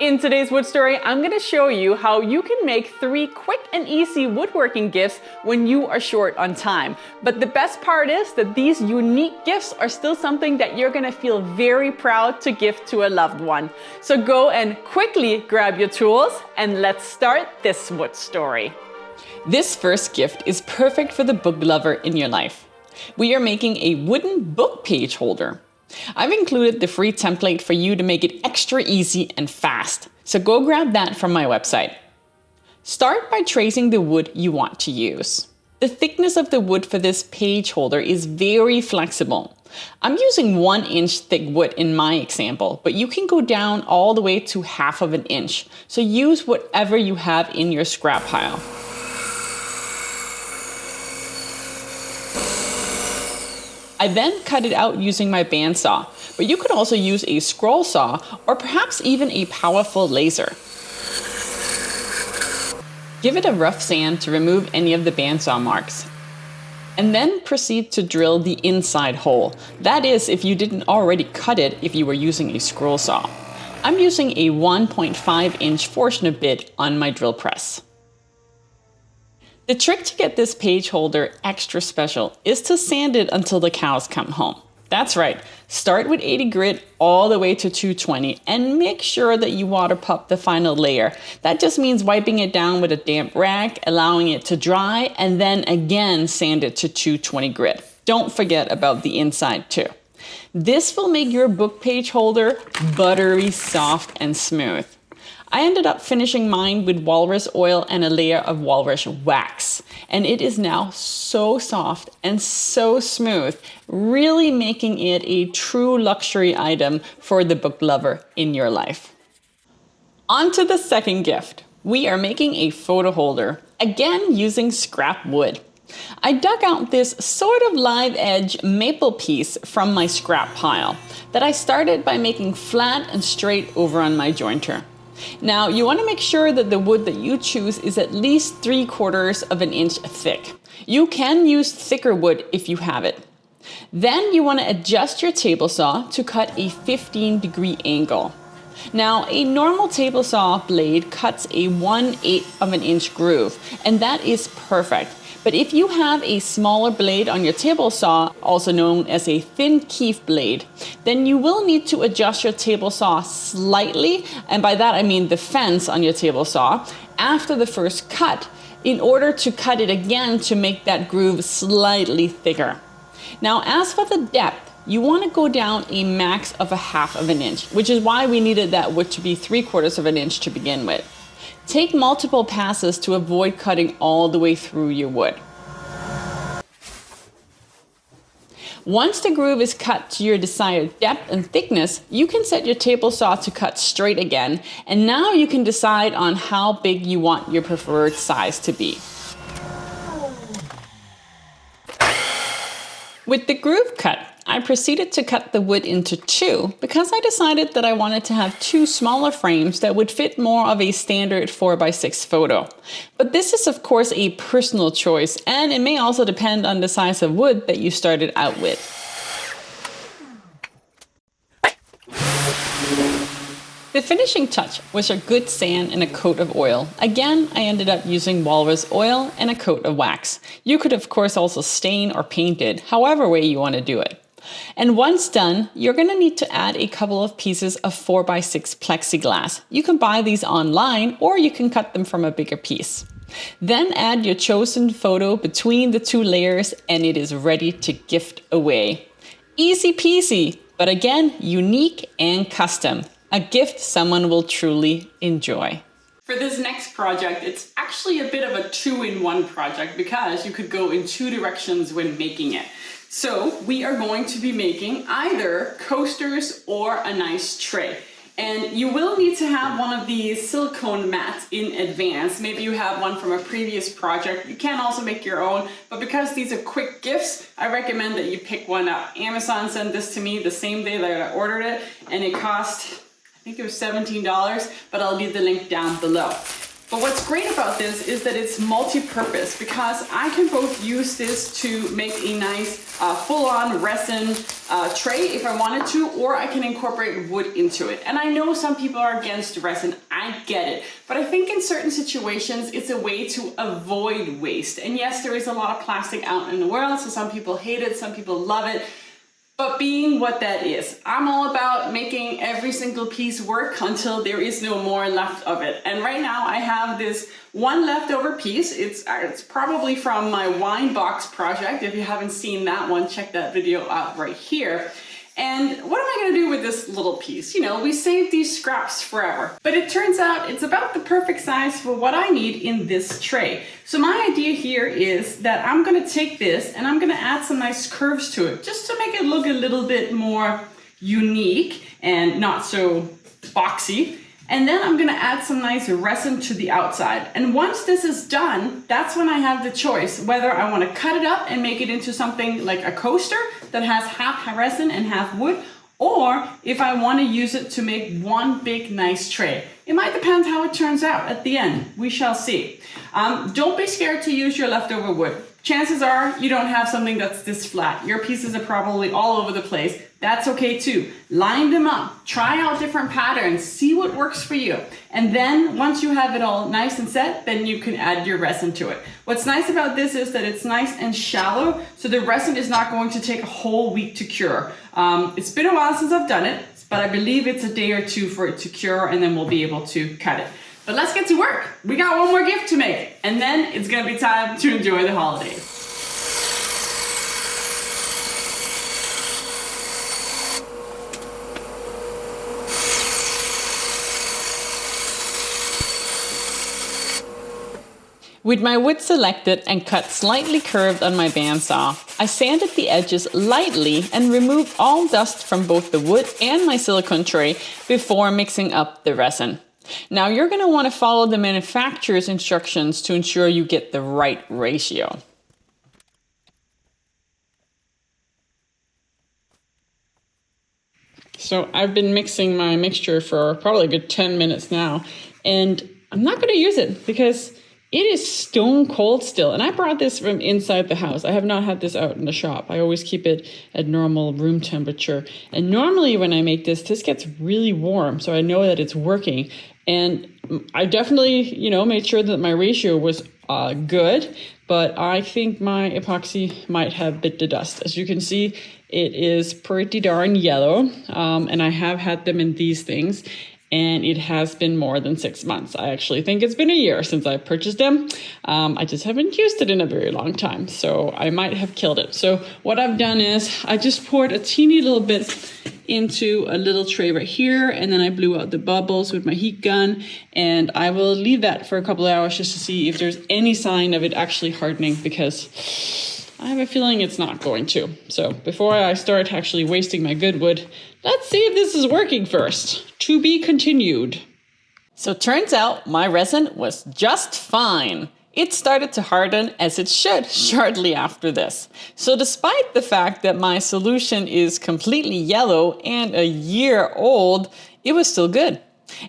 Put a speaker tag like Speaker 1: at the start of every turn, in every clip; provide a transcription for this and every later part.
Speaker 1: In today's Wood Story, I'm going to show you how you can make 3 quick and easy woodworking gifts when you are short on time. But the best part is that these unique gifts are still something that you're going to feel very proud to gift to a loved one. So go and quickly grab your tools and let's start this Wood Story. This first gift is perfect for the book lover in your life. We are making a wooden book page holder. I've included the free template for you to make it extra easy and fast, so go grab that from my website. Start by tracing the wood you want to use. The thickness of the wood for this page holder is very flexible. I'm using 1-inch thick wood in my example, but you can go down all the way to 1/2 inch, so use whatever you have in your scrap pile. I then cut it out using my bandsaw, but you could also use a scroll saw or perhaps even a powerful laser. Give it a rough sand to remove any of the bandsaw marks. And then proceed to drill the inside hole. That is, if you didn't already cut it if you were using a scroll saw. I'm using a 1.5-inch Forstner bit on my drill press. The trick to get this page holder extra special is to sand it until the cows come home. That's right, start with 80 grit all the way to 220 and make sure that you water pop the final layer. That just means wiping it down with a damp rag, allowing it to dry, and then again sand it to 220 grit. Don't forget about the inside too. This will make your book page holder buttery soft and smooth. I ended up finishing mine with walrus oil and a layer of walrus wax. And it is now so soft and so smooth, really making it a true luxury item for the book lover in your life. On to the second gift. We are making a photo holder, again using scrap wood. I dug out this sort of live edge maple piece from my scrap pile that I started by making flat and straight over on my jointer. Now, you want to make sure that the wood that you choose is at least 3/4 inch thick. You can use thicker wood if you have it. Then you want to adjust your table saw to cut a 15-degree angle. Now, a normal table saw blade cuts a 1/8 inch groove, and that is perfect. But if you have a smaller blade on your table saw, also known as a thin keef blade, then you will need to adjust your table saw slightly, and by that I mean the fence on your table saw, after the first cut, in order to cut it again to make that groove slightly thicker. Now, as for the depth, you want to go down a max of 1/2 inch, which is why we needed that wood to be 3/4 inch to begin with. Take multiple passes to avoid cutting all the way through your wood. Once the groove is cut to your desired depth and thickness, you can set your table saw to cut straight again, and now you can decide on how big you want your preferred size to be. With the groove cut, I proceeded to cut the wood into 2 because I decided that I wanted to have 2 smaller frames that would fit more of a standard 4x6 photo. But this is of course a personal choice, and it may also depend on the size of wood that you started out with. The finishing touch was a good sand and a coat of oil. Again, I ended up using walrus oil and a coat of wax. You could of course also stain or paint it, however way you want to do it. And once done, you're going to need to add a couple of pieces of 4x6 plexiglass. You can buy these online or you can cut them from a bigger piece. Then add your chosen photo between the 2 layers and it is ready to gift away. Easy peasy, but again, unique and custom. A gift someone will truly enjoy. For this next project, it's actually a bit of a 2-in-1 project because you could go in 2 directions when making it. So we are going to be making either coasters or a nice tray. And you will need to have one of these silicone mats in advance. Maybe you have one from a previous project. You can also make your own, but because these are quick gifts, I recommend that you pick one up. Amazon sent this to me the same day that I ordered it, and it cost, I think it was $17, but I'll leave the link down below. But what's great about this is that it's multi-purpose, because I can both use this to make a nice full-on resin tray if I wanted to, or I can incorporate wood into it. And I know some people are against resin, I get it. But I think in certain situations, it's a way to avoid waste. And yes, there is a lot of plastic out in the world, so some people hate it, some people love it. But being what that is, I'm all about making every single piece work until there is no more left of it. And right now I have this one leftover piece. It's probably from my wine box project. If you haven't seen that one, check that video out right here. And what am I gonna do with this little piece? You know, we save these scraps forever. But it turns out it's about the perfect size for what I need in this tray. So my idea here is that I'm gonna take this and I'm gonna add some nice curves to it, just to make it look a little bit more unique and not so boxy. And then I'm gonna add some nice resin to the outside. And once this is done, that's when I have the choice whether I wanna cut it up and make it into something like a coaster that has half resin and half wood, or if I wanna use it to make one big nice tray. It might depend how it turns out at the end. We shall see. Don't be scared to use your leftover wood. Chances are you don't have something that's this flat. Your pieces are probably all over the place. That's okay too. Line them up, try out different patterns, see what works for you. And then once you have it all nice and set, then you can add your resin to it. What's nice about this is that it's nice and shallow, so the resin is not going to take a whole week to cure. It's been a while since I've done it, but I believe it's a day or two for it to cure, and then we'll be able to cut it. But let's get to work. We got one more gift to make, and then it's gonna be time to enjoy the holidays. With my wood selected and cut slightly curved on my bandsaw, I sanded the edges lightly and removed all dust from both the wood and my silicone tray before mixing up the resin. Now you're going to want to follow the manufacturer's instructions to ensure you get the right ratio. So I've been mixing my mixture for probably a good 10 minutes now, and I'm not going to use it because it is stone cold still. And I brought this from inside the house. I have not had this out in the shop. I always keep it at normal room temperature. And normally when I make this gets really warm. So I know that it's working. And I definitely, made sure that my ratio was good. But I think my epoxy might have bit the dust. As you can see, it is pretty darn yellow. And I have had them in these things. And it has been more than 6 months. I actually think it's been a year since I purchased them. I just haven't used it in a very long time, so I might have killed it. So what I've done is I just poured a teeny little bit into a little tray right here, and then I blew out the bubbles with my heat gun, and I will leave that for a couple of hours just to see if there's any sign of it actually hardening, because I have a feeling it's not going to. So before I start actually wasting my good wood, let's see if this is working first. To be continued. So turns out my resin was just fine. It started to harden as it should shortly after this. So despite the fact that my solution is completely yellow and a year old, it was still good.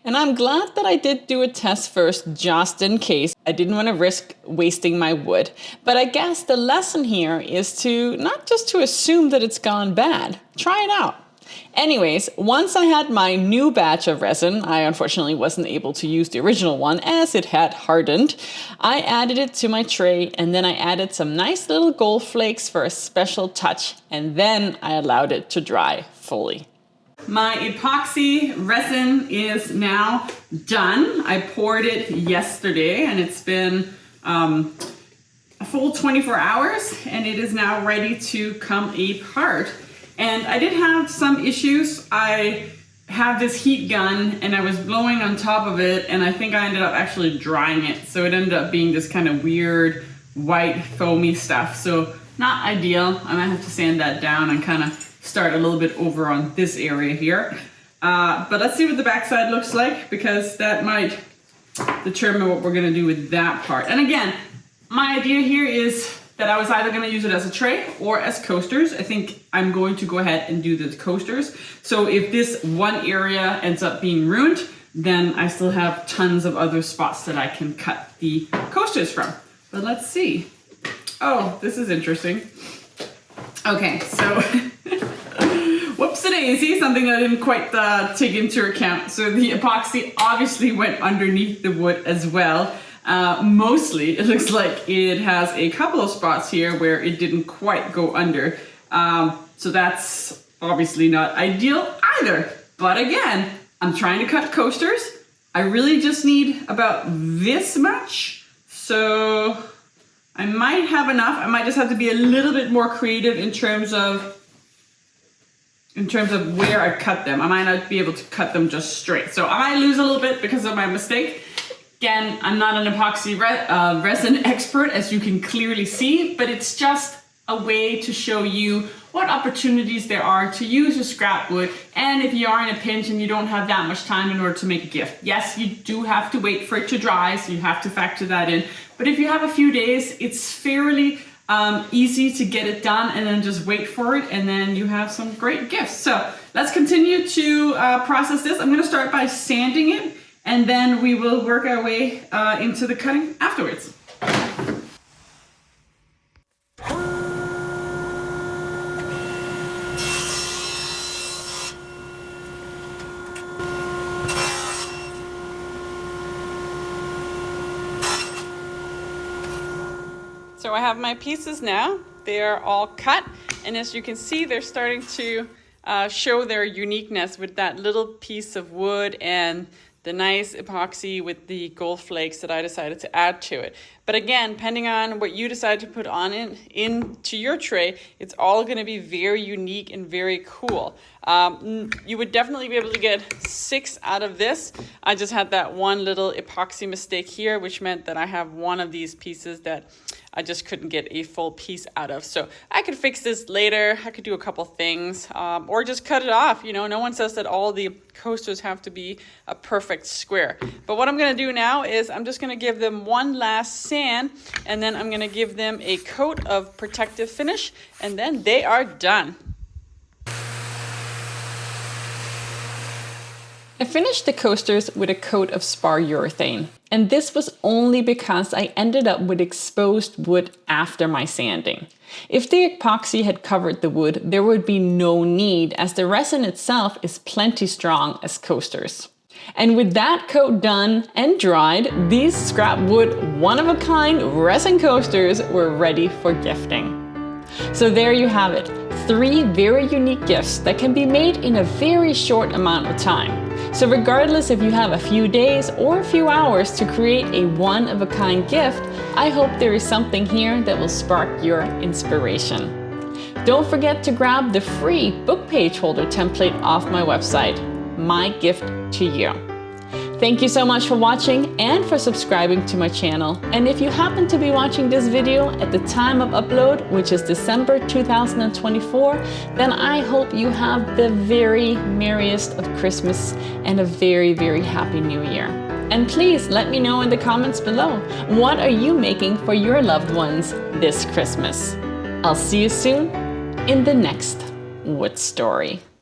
Speaker 1: And I'm glad that I did do a test first just in case. I didn't want to risk wasting my wood. But I guess the lesson here is to not just to assume that it's gone bad. Try it out. Anyways, once I had my new batch of resin, I unfortunately wasn't able to use the original one as it had hardened. I added it to my tray, and then I added some nice little gold flakes for a special touch, and then I allowed it to dry fully. My epoxy resin is now done. I poured it yesterday, and it's been a full 24 hours, and it is now ready to come apart. And I did have some issues. I have this heat gun and I was blowing on top of it, and I think I ended up actually drying it. So it ended up being this kind of weird white foamy stuff. So not ideal. I might have to sand that down and kind of start a little bit over on this area here. But let's see what the backside looks like, because that might determine what we're gonna do with that part. And again, my idea here is that I was either going to use it as a tray or as coasters. I think I'm going to go ahead and do the coasters. So if this one area ends up being ruined, then I still have tons of other spots that I can cut the coasters from. But let's see. Oh, this is interesting. Okay, so whoops-a-daisy, something I didn't quite take into account. So the epoxy obviously went underneath the wood as well. Mostly, it looks like it has a couple of spots here where it didn't quite go under. So that's obviously not ideal either. But again, I'm trying to cut coasters. I really just need about this much. So I might have enough. I might just have to be a little bit more creative in terms of where I cut them. I might not be able to cut them just straight. So I might lose a little bit because of my mistake. Again, I'm not an epoxy resin expert, as you can clearly see, but it's just a way to show you what opportunities there are to use your scrap wood. And if you are in a pinch and you don't have that much time in order to make a gift, yes, you do have to wait for it to dry, so you have to factor that in. But if you have a few days, it's fairly easy to get it done, and then just wait for it, and then you have some great gifts. So let's continue to process this. I'm gonna start by sanding it, and then we will work our way into the cutting afterwards. So I have my pieces now. They are all cut, and as you can see, they're starting to show their uniqueness with that little piece of wood and the nice epoxy with the gold flakes that I decided to add to it. But again, depending on what you decide to put on it into your tray, it's all going to be very unique and very cool. You would definitely be able to get 6 out of this. I just had that one little epoxy mistake here, which meant that I have one of these pieces that I just couldn't get a full piece out of. So I could fix this later. I could do a couple things, or just cut it off. You know, no one says that all the coasters have to be a perfect square. But what I'm gonna do now is I'm just gonna give them one last sand, and then I'm gonna give them a coat of protective finish, and then they are done. I finished the coasters with a coat of spar urethane, and this was only because I ended up with exposed wood after my sanding. If the epoxy had covered the wood, there would be no need, as the resin itself is plenty strong as coasters. And with that coat done and dried, these scrap wood one-of-a-kind resin coasters were ready for gifting. So there you have it, 3 very unique gifts that can be made in a very short amount of time. So regardless if you have a few days or a few hours to create a one-of-a-kind gift, I hope there is something here that will spark your inspiration. Don't forget to grab the free book page holder template off my website, My Gift to You. Thank you so much for watching and for subscribing to my channel. And if you happen to be watching this video at the time of upload, which is December 2024, then I hope you have the very merriest of Christmas and a very, very happy New Year. And please let me know in the comments below, what are you making for your loved ones this Christmas? I'll see you soon in the next Wood Story.